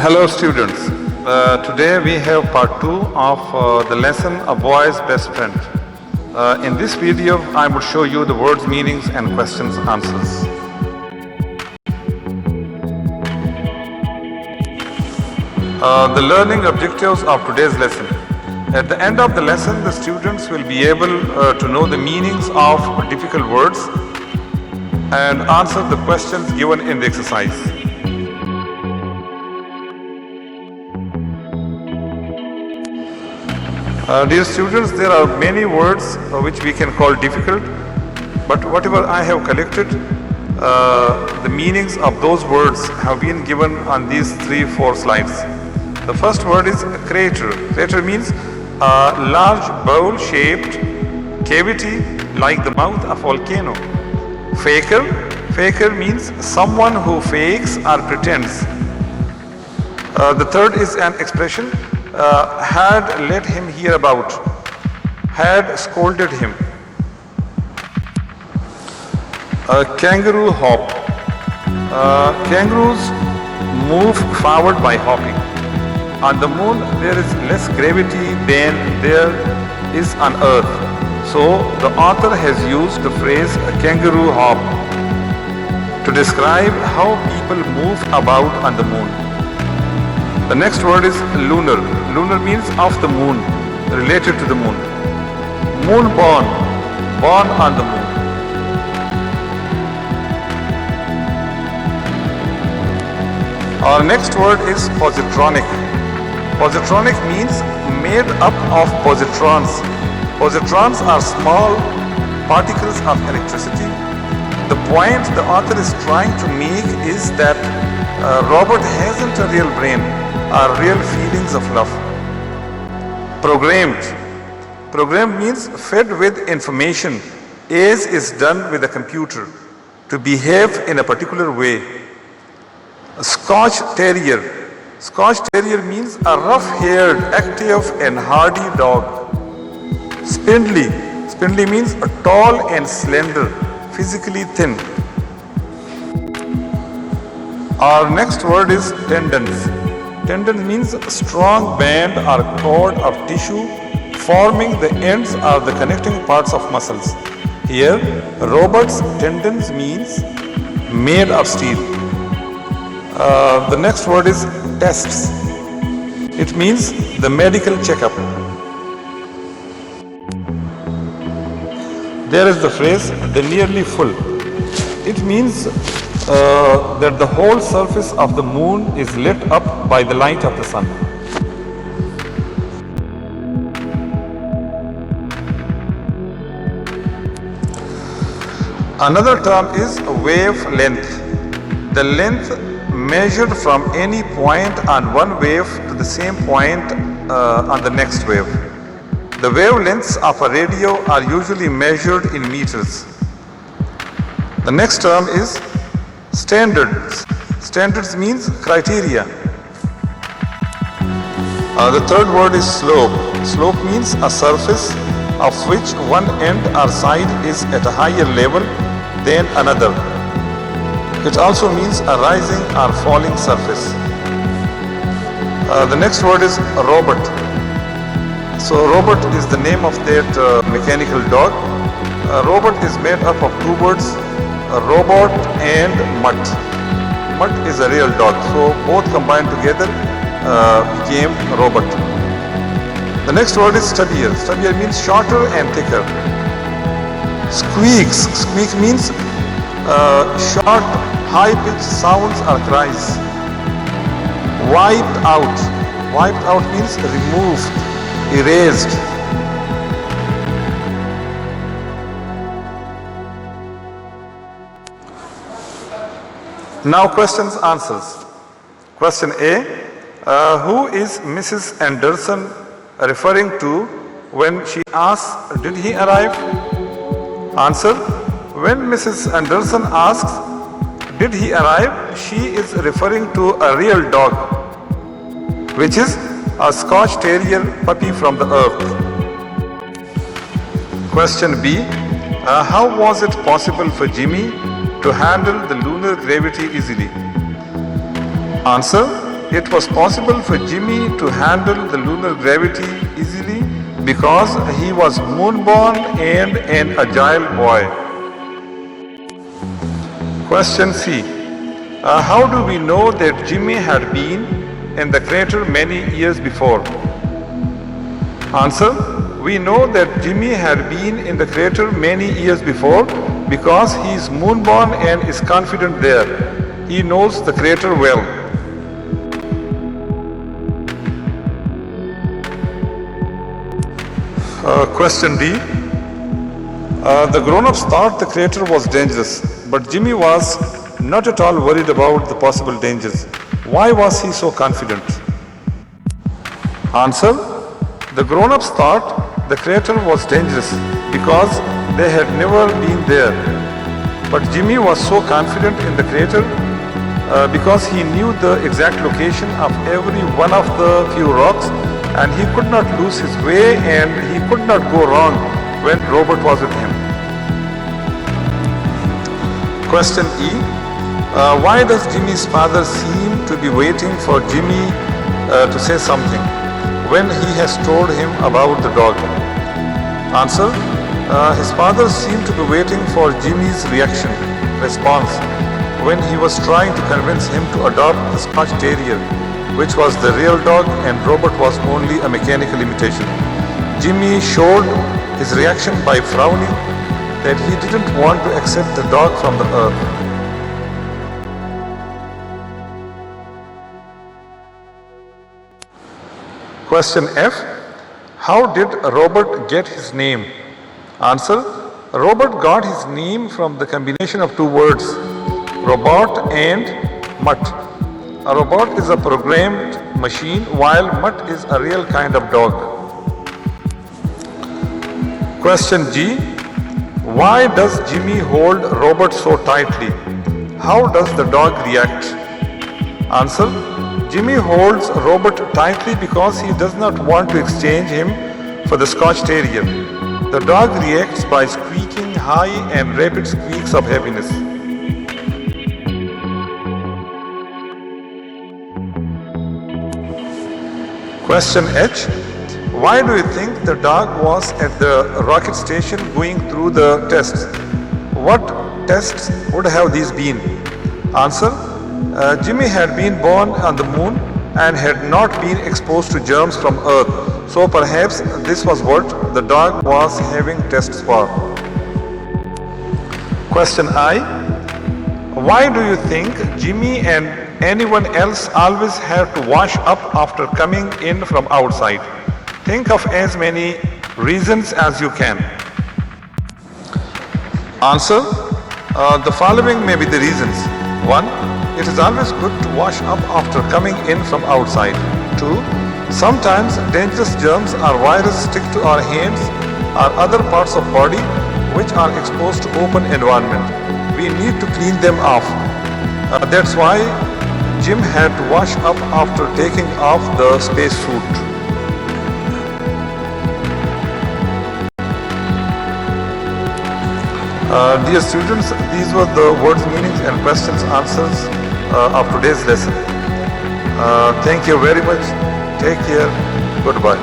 Hello students, today we have part 2 of the lesson A Boy's Best Friend. In this video I will show you the words, meanings and questions answers. The learning objectives of today's lesson. At the end of the lesson the students will be able to know the meanings of difficult words and answer the questions given in the exercise. Dear students, there are many words which we can call difficult, but whatever I have collected, the meanings of those words have been given on these 3-4 slides. The first word is crater. Crater means a large bowl-shaped cavity like the mouth of a volcano. Faker. Faker means someone who fakes or pretends. The third is an expression. Had let him hear about, had scolded him. Kangaroo hop. Kangaroos move forward by hopping. On the moon there is less gravity than there is on earth. So the author has used the phrase kangaroo hop to describe how people move about on the moon. The next word is lunar. Lunar means of the moon, related to the moon. Moonborn, born on the moon. Our next word is positronic. Positronic means made up of positrons. Positrons are small particles of electricity. The point the author is trying to make is that Robert hasn't a real brain or real feelings of love. Programmed. Programmed means fed with information as is done with a computer to behave in a particular way. A Scotch Terrier. Scotch Terrier means a rough-haired, active and hardy dog. Spindly. Spindly means a tall and slender, physically thin. Our next word is tendons. Tendon means a strong band or cord of tissue forming the ends or the connecting parts of muscles. Here, Robert's tendons means made of steel. The next word is tests. It means the medical checkup. There is the phrase, the nearly full. It means that the whole surface of the moon is lit up by the light of the sun. Another term is wavelength. The length measured from any point on one wave to the same point on the next wave. The wavelengths of a radio are usually measured in meters. The next term is standards. Standards means criteria. The third word is slope. Slope means a surface of which one end or side is at a higher level than another. It also means a rising or falling surface. The next word is robot. So robot is the name of that mechanical dog. Robot is made up of two words, robot and mutt. Mutt is a real dog, so both combined together became robot. The next word is stubbier. Stubbier means shorter and thicker. Squeaks. Squeak means short, high-pitched sounds or cries. Wiped out. Wiped out means removed, erased. Now questions, answers. Question A. Who is Mrs. Anderson referring to when she asks, did he arrive? Answer. When Mrs. Anderson asks, did he arrive? She is referring to a real dog, which is a Scotch Terrier puppy from the earth. Question B. How was it possible for Jimmy to handle the lunar gravity easily? Answer. It was possible for Jimmy to handle the lunar gravity easily because he was moonborn and an agile boy. Question C. How do we know that Jimmy had been in the crater many years before? Answer. We know that Jimmy had been in the crater many years before because he is moonborn and is confident there. He knows the crater well. Question D. The grown-ups thought the crater was dangerous, but Jimmy was not at all worried about the possible dangers. Why was he so confident? Answer. The grown-ups thought the crater was dangerous because they had never been there. But Jimmy was so confident in the crater because he knew the exact location of every one of the few rocks, and he could not lose his way and he could not go wrong when Robert was with him. Question E. Why does Jimmy's father seem to be waiting for Jimmy to say something when he has told him about the dog? Answer. His father seemed to be waiting for Jimmy's response, when he was trying to convince him to adopt the Scotch Terrier, which was the real dog and Robert was only a mechanical imitation. Jimmy showed his reaction by frowning that he didn't want to accept the dog from the earth. Question F. How did Robert get his name? Answer. Robert got his name from the combination of two words, robot and mutt. A robot is a programmed machine, while mutt is a real kind of dog. Question G. Why does Jimmy hold Robert so tightly? How does the dog react? Answer. Jimmy holds Robert tightly because he does not want to exchange him for the Scotch Terrier. The dog reacts by squeaking high and rapid squeaks of happiness. Question H. Why do you think the dog was at the rocket station going through the tests? What tests would have these been? Answer. Jimmy had been born on the moon and had not been exposed to germs from Earth, so perhaps this was what the dog was having tests for. Question I. Why do you think Jimmy and anyone else always have to wash up after coming in from outside? Think of as many reasons as you can. Answer. The following may be the reasons. 1. It is always good to wash up after coming in from outside. 2. Sometimes dangerous germs or viruses stick to our hands or other parts of body which are exposed to open environment. We need to clean them off. That's why Jim had to wash up after taking off the space suit. Dear students, these were the words, meanings and questions answers of today's lesson. Thank you very much. Take care. Goodbye.